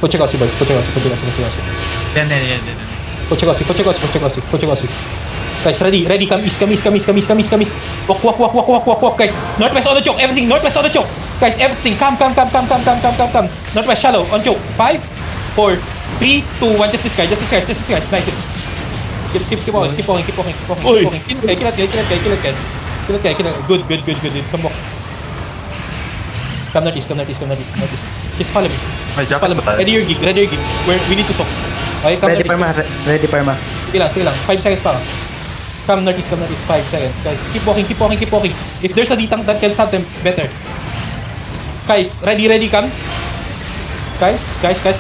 Pochegasi, boys. Pochegasi. Yan. Pochegasi. Guys, ready. Come east. Walk, guys. Northwest on the choke. Everything. Northwest on the choke. Guys, everything. Come. Northwest shallow on choke. 5, 4, 3, 2, 1. Just this guy. Nice. Keep walking. Kill it. Good. Come walk. Come northeast. Just follow me. Ready your gig. We need to soak. Okay, come Ready, Parma. Sige lang. 5 seconds pa. Come northeast. 5 seconds. Guys, keep walking. If there's a ditang that can stop them, better. Guys, ready, come. Guys,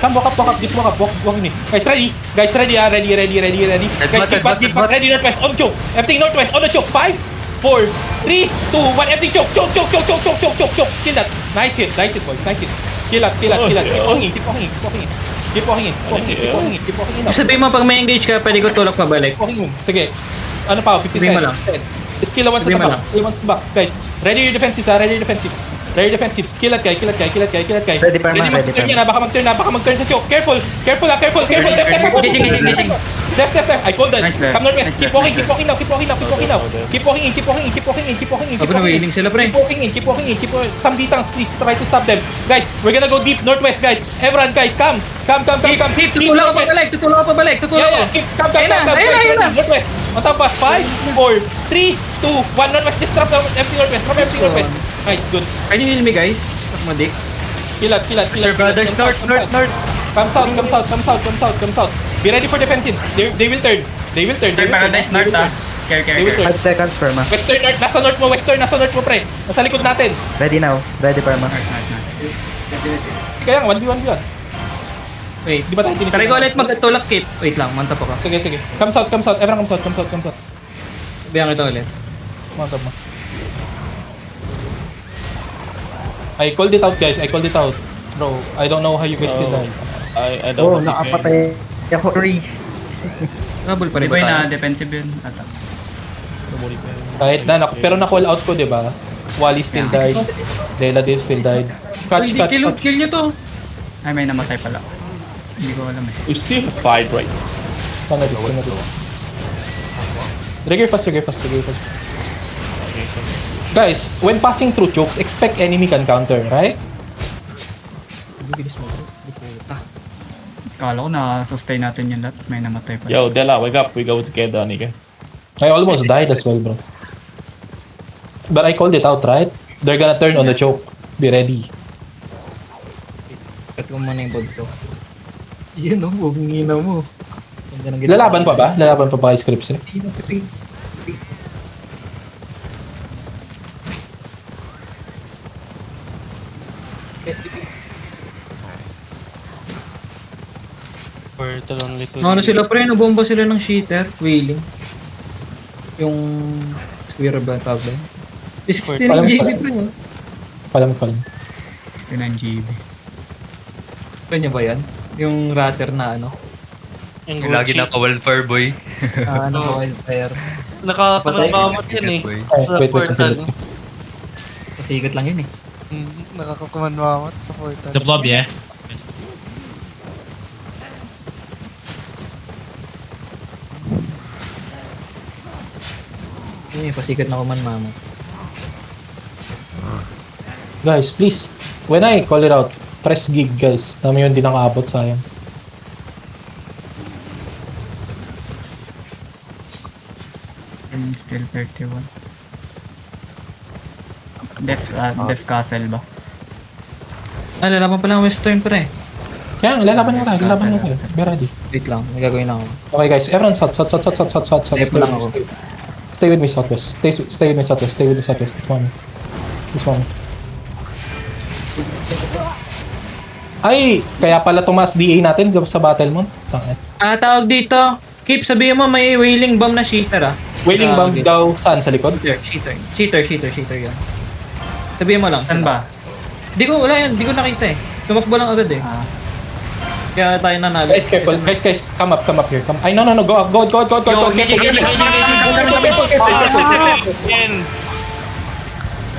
come, walk up. Just walk me. Guys, ready. Ready. Guys, keep back. Ready, northwest, on choke. Everything northwest, on the choke. 5, 4, 3, 2, 1. Everything choke. Kill that. Nice hit, boys. Kill that. Keep walking in. Sabihin mo, pag may engage ka, pwede ko tulak pabalik. Sige. Ano pa? 50 Sabihin mo lang. Skill once at the back. Guys, ready your defensives. Kill that guy. Ready, Parma. Baka mag-turn sa choke. Careful. Left. I called that. Nice, Come northwest. Keep walking now. Keep walking in. Aba na wailing sila, pre. Keep walking in. Some D-tanks, please try to stop them. Guys, we're gonna go deep northwest, guys. Everyone, guys, come. Tutulak ka pabalik. Ayun na. Northwest. On top of us. 5, 4, 3, 2, 1. Northwest. Just drop empty northwest. Nice, good. Can you heal me, guys? Madik. Kill out. Sir brothers, north. Come south. Be ready for defensives. They will turn. Paradise North, ah. Care. 5 seconds, Parma. Western north. Nasa north mo, pre. Nasa likod natin. Ready now. Ready, Parma. Kaya 1v1. Wait, Di ba tayo tinitira? try ko ulit mag-tulak kip. Wait lang, manta pa ka. Sige. Come south. Everyone come south. Sabihan kita ulit. Mantap mo. I called it out, guys. Bro, I don't know how you guys did that. I don't know. Nakapatay ako. Trouble pa rin ba tayo? defensive yun. Ata. Kahit na, pero na-call out ko, di ba? Wally still died. Lela din still died. Catch. Kill nyo to. Ay, may namatay pala. Hindi ko alam eh. We still fight, right? Sana din. Trigger fast. Guys, when passing through chokes, expect enemy can counter, right? Kala ko na-sustain natin yung lahat. May namatay pala. Yo, Dela, wake up. We go together, nigga. I almost died as well, bro. But I called it out, right? They're gonna turn on the choke. Be ready. Cut ko muna yung bod ko. Yun o, huwag ngina mo. Lalaban pa ba kayo scripts eh? Ano sila pre, nabomba sila ng cheater, wailing. Yung square ba tawag ba? 16 GB pre mo. Palam. 69 GB. Kanya ba yan? Yung ratter na ano? Yung lagi naka-wildfire boy. Ano wildfire. Nakakakamot yun eh. Sa Wait, portal. Pasigat lang yun eh. Nakakakamot sa portal. The blob, yeah? Yun eh, pasigat na kuman mama. Guys, please. When I call it out, press gig, guys. Namin yun din nakaabot, sayang. And still 31. Def Castle ba? Ah, lalaban pa lang western pre. Kaya, lalaban na tayo. Be ready. Wait lang, may gagawin ako. Okay, guys. Everyone's hot. Left lang ako. Stay with me, southwest. Stay with me, southwest. This one. Ay, kaya pala tumaas DA natin sa battle mo. Tangit. Tawag dito. Keep, sabihin mo may wailing bomb na cheater ah. Wailing bomb daw saan? Sa likod? Cheater yan. Sabihin mo lang. Saan ba? Di ko nakita eh. Tumakbo lang agad eh. Kaya tayo nanalo. Guys, careful. Guys, come up here. Ay, no. Go. Yo, gigi.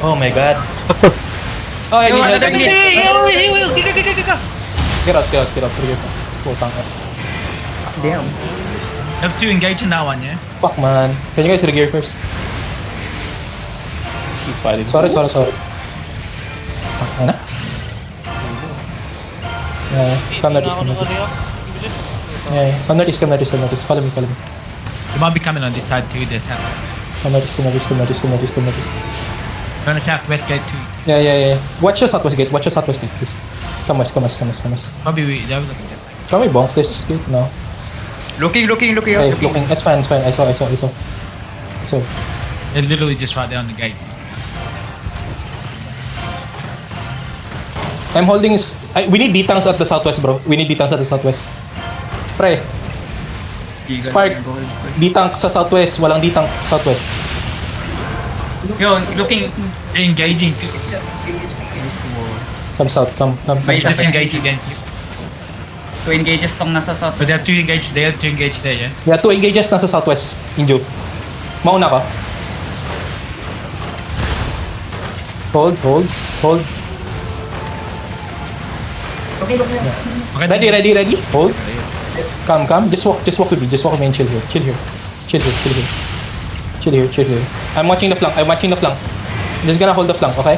Oh my god. Oh, Yo, I need help. Get out. Trigger pa. Putang ina. Damn. You have to engage in that one, yeah? Fuck man. Can you guys regear first? Keep fighting. Sorry. Fuck na. Yeah, come northeast. Yeah, come northeast. Follow me. You might be coming on this side too, this house. Come northeast. You're on the southwest gate too. Yeah. Watch your southwest gate, please. Come west. Probably they were looking at that. Can we bonk this gate? No. Looking. Hey, looking. It's fine. I saw. So, They're literally just right there on the gate. I'm holding... we need D-tanks at the southwest, bro. Pre, Spark. D-tank sa southwest. Walang D-tank southwest. Yo, looking. They're engaging. Come south. Come. May isa Disengage again. 2 engages tong nasa south. But they have to engage there, yeah? Yeah, 2 engages nasa southwest. Injo. Mauna ka. Hold. Okay. Ready. Hold. Come. Just walk with me and chill here. I'm watching the flank. I'm just gonna hold the flank, okay?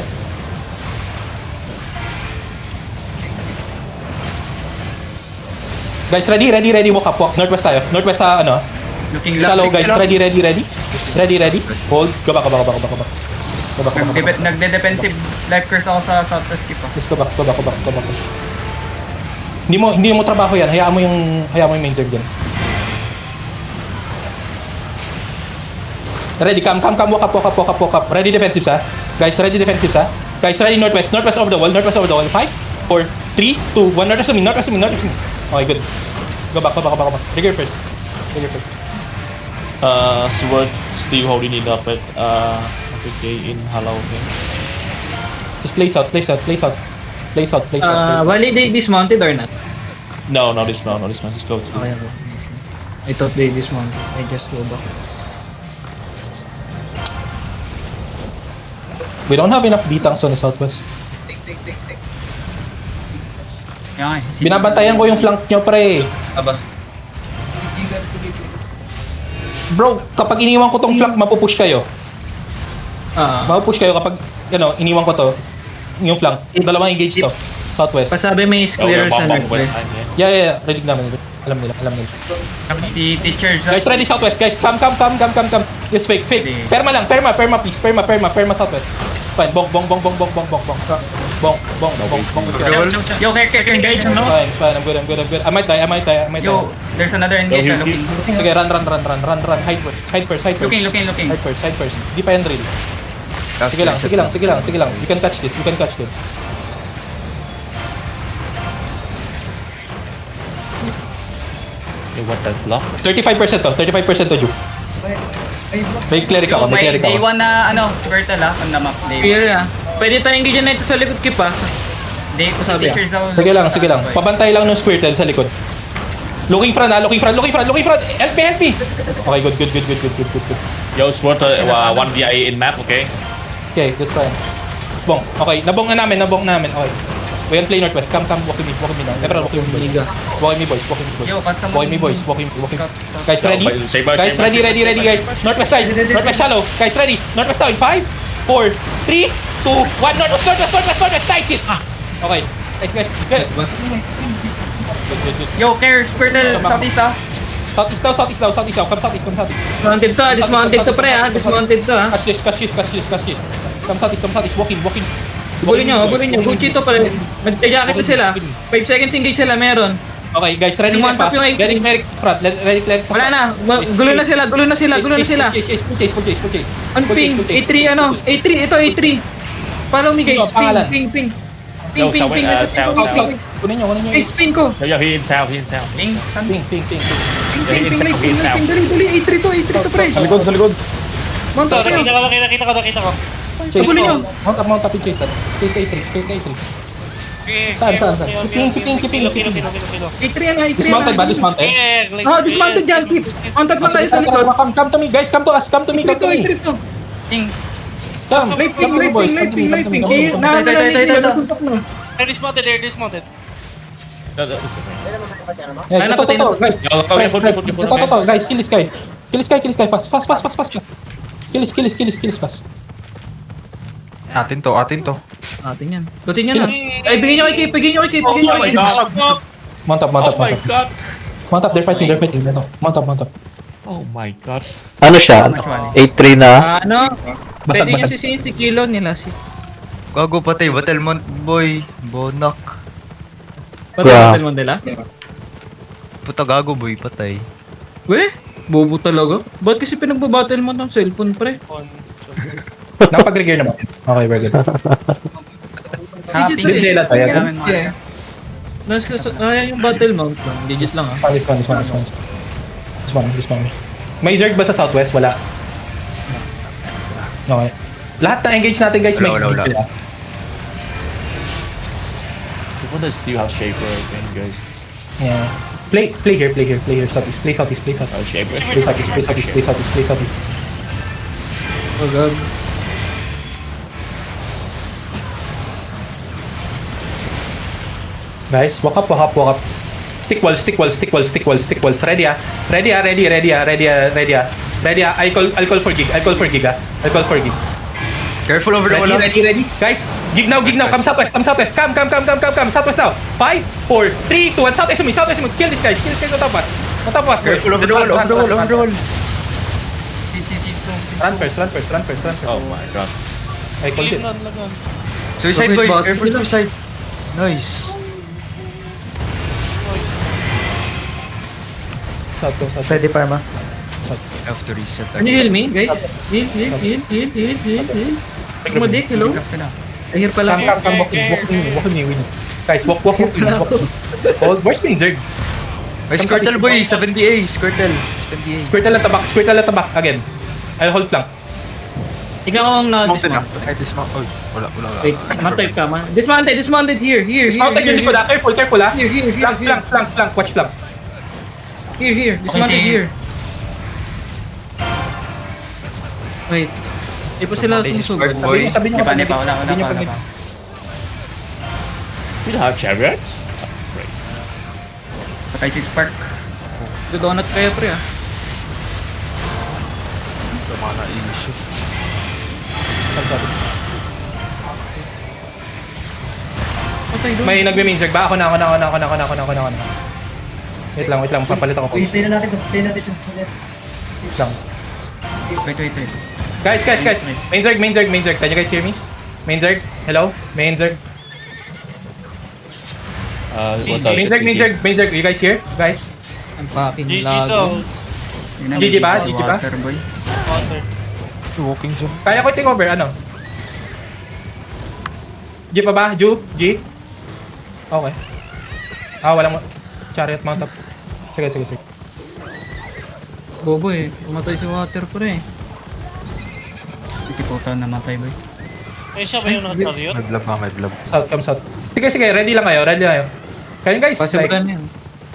Guys, ready. Walk. Northwest tayo. Northwest sa ano. Looking Shallow, guys. left. Ready. Hold. Go back. Nagde-defensive life curse ako sa southwest keep ah. Just go back. Hindi mo trabaho yan. Hayaan mo yung main zerg dyan. Ready, come, walk up. Ready defensive sa. Guys, ready northwest over the wall. 5, 4, 3, 2, 1, northwest of me. Okay, good. Go back. Trigger first. Sword, Steve holding it up at okay, in hello. Okay. Just place out. Validate dismounted or not? No, this one. Just go to Okay. I thought they dismounted. I just go back. We don't have enough D-tanks on the southwest. Yan nga. Binabantayan ko yung flank nyo, pre. Abas. Bro, kapag iniwan ko tong flank, mapupush kayo. Kapag, iniwan ko to. Yung flank. Dalawang engage to. Southwest. Pasabi may square sa west northwest. side, yeah. Yeah. Ready namin. Alam nila. Si teacher Guys, ready southwest. Guys, come. Yes, fake. Perma lang. Perma, please. Perma southwest. Fine. Bong. Bong. Yo, care engage. Fine. I'm good. I might die. Yo, there's another engage Yo, looking. Sige, run. Hide first. Looking. Hide first. Di pa yan drill. Sige lang. You can catch this. Okay, what that block? 35% to, Ju. May cleric ako. May day 1 na Squirtle on the map. Day Clear Pwede tayong engage na ito sa likod kip ah. Day Sabi teachers daw. Sige lang. Pabantay lang ng Squirtle sa likod. Looking front. Help me. Okay, good. Yo, Sword, 1 VI in map, okay? Okay, that's fine. Bong. Okay, nabong na namin. Okay. We can play northwest. Come. Walk with me now. Everyone, walk with me, boys. Walk with me, boys. Yo, cut someone. Walk with me, boys. Guys, ready? Saber, Guys, ready, guys. Northwest side. Northwest shallow. Guys, ready. Northwest down. 5, 4, 3, 2, 1. Northwest. Dice it. Okay. Guys. Good. Yo, care Squirtle southeast ah. Southeast now. Come southeast. Dismounted to pre ah. Dismounted to ah. Catch this. Come southeast. Walk in. Habulin nyo. Gucci to pala. Mag-jacket to sila. 5 seconds engage sila meron. Okay, guys, ready Lumantap pa. yung Ready cleric front. Ready cleric front. Wala na. Gulo na sila. Chase. On ping. A3 A3. Ito A3. Follow me guys. Sino ang pangalan? Ping. Yo, south. Kunin nyo. Guys, ping ko. Yo, he in south. Ping. Ping. Ping. Dali. A3 to pre. Sa likod. Mount up kayo. Nakita ko. Chase. Habulin nyo. Mount up yung chase. Chase A3. Saan? Keeping. A3 yan ah. Dismounted ba? Dismounted? Dismounted dyan. Keep. Mount up lang tayo sa likod. Come to me, guys. Come to us. Come to me. A3 to. Ping. Come. Light Come to me, boys. ping. Come to me. Dismounted. It's okay. Yeah, Ay, napatay to, guys. Yeah, okay, Guys, put me, put me, put me. to, guys, kill this guy. Kill this guy, fast. Kill this, fast. Atin to. Atin yan. Lutin yan ah. Ay, bigyan nyo kay Kay. Mount up. Oh my god. Mount up, they're fighting. Ito. Mount up. Oh my god. Ano siya? 8-3 na? Ano? Pwede nyo Basag. sisihin si Kilo nila si... Gago patay. Battlemont boy. Bonak. Yeah. Ba't mo nila? Puta gago boy. Patay. Weh? Bobo talaga? Ba't kasi pinagbabattle mo ng cellphone pre? Napag-regear naman. Okay, very good. Happy. Hindi lang tayo. Kailangan mo. Ayan yung battle mount lang. Legit lang ah. This one. May Zerg ba sa southwest? Wala. Okay. Lahat na engage natin guys, may Wala. engage sila. The one that still have Shaper again, guys. Yeah. Play here. Southeast. Play southeast. Shaper. Play southeast. Oh god. Guys, walk up. Stick walls. Ready. I'll call for gig. Careful over the wall. Ready. Guys, gig now. Come southwest. Come. Southwest now. 5, 4, 3, 2, 1. Southwest me. Kill this guys. On top of us. Careful over the wall. Run first. Oh my god. I called it. Suicide boy. Bakit Careful ba? suicide. Nice. South. Ready Parma. After reset. Can you heal me guys? Heal. Kumadik, hello? Pick up sila. Ay, here pala. Come. Walk with me. Guys, walk. Oh, where's Ping Zerg? Ay, Squirtle boy. 70A. Squirtle. 70A. Squirtle at the back again. I'll hold flank. Tingnan ko ang na-dismount. Ay, dismount. Wala. Wait, man-type ka man. Dismounted here. Dismounted yung likod ah. Careful ah. Here. Flank. Watch flank. Here. Dismounted Okay. here. Wait. Di pa sila sumusugod. Boy. Sabi niyo Di pa, wala Sabi niyo pa. We don't have chariots? Great. Patay si Spark. Dodonut kayo pre ah. Patay doon. May nagme-main Zerg ba? Ako na. Wait lang. Papalit ako. Wait lang. Wait. Guys. Main Zerg. Can you guys hear me? Main Zerg. Hello? Main Zerg. What's up? Main Zerg. You guys here? Guys? Ang fucking lago. GG ba? Water boy. Kaya ko take over. Ano? G pa ba? G? Okay. Walang chariot mount up. Sige. Bobo eh. Pumatay si water pre. Si Puto namatay boy. May vlog. South, come south. Sige. Ready lang kayo. Kaya guys, Possible like, yan.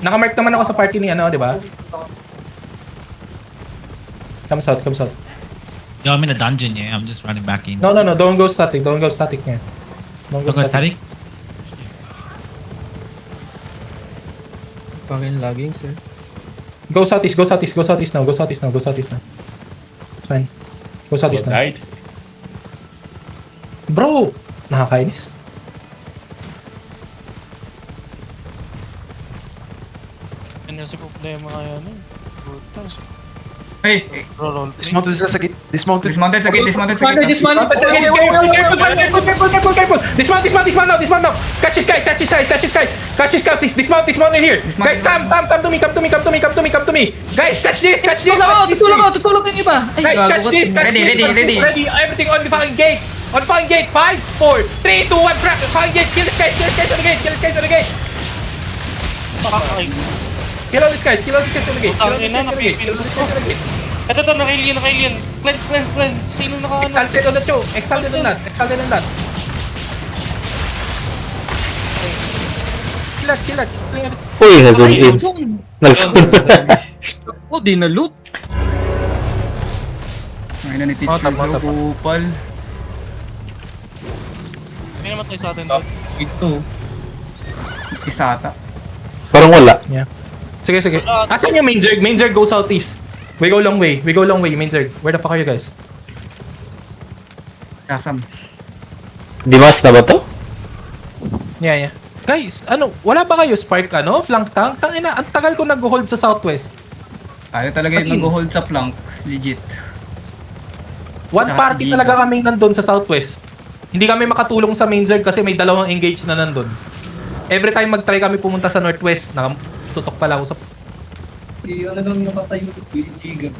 nakamark naman ako sa party ni di ba? Come south. Yo, I'm in a dungeon, yeah. I'm just running back in. No. Don't go static nga. Don't go Look, static. static. Fucking lagging sir. Go southeast now. It's fine. Go southeast now. Died? Bro! Nakakainis. Hey! Dismounted sa git. Dismounted. Dismounted sa gate. Dismount now. Dismount now. Catch this guy. Dismount in here. Guys, come to me. Guys, catch this. Tutulog yung iba. Ay, Guys, gago catch ka. this. Ready. Everything on the fucking gate. 5, 4, 3, 2, 1, crack. Fucking gate. Kill this guys on the gate. Kill all these guys on the gate. Ito, naka-alien. Cleanse. Sino naka-ano? Exalted on that. Chill. Uy, na-zoom in. Nag-zoom. Oh, di na loot. Ngayon na ni Teacher Zo, kupal. May namatay sa atin doon. Ito. Isa ata. Parang wala. Sige, sige. Asan yung main Zerg? Main Zerg go southeast. We go long way. We go long way, main Zerg. Where the fuck are you guys? Kasam. Dimas na ba to? Yeah. Guys, ano, wala ba kayo spark flank tank? Tangina, ang tagal ko nag-hold sa southwest. Tayo talaga As in- yung nag-hold sa flank. Legit. One Tsaka party si Giga. talaga kaming nandun sa southwest. Hindi kami makatulong sa main Zerg kasi may dalawang engage na nandun. Every time mag-try kami pumunta sa northwest, tutok pala ako sa... Si ano lang yung nakatayo, si Jiga.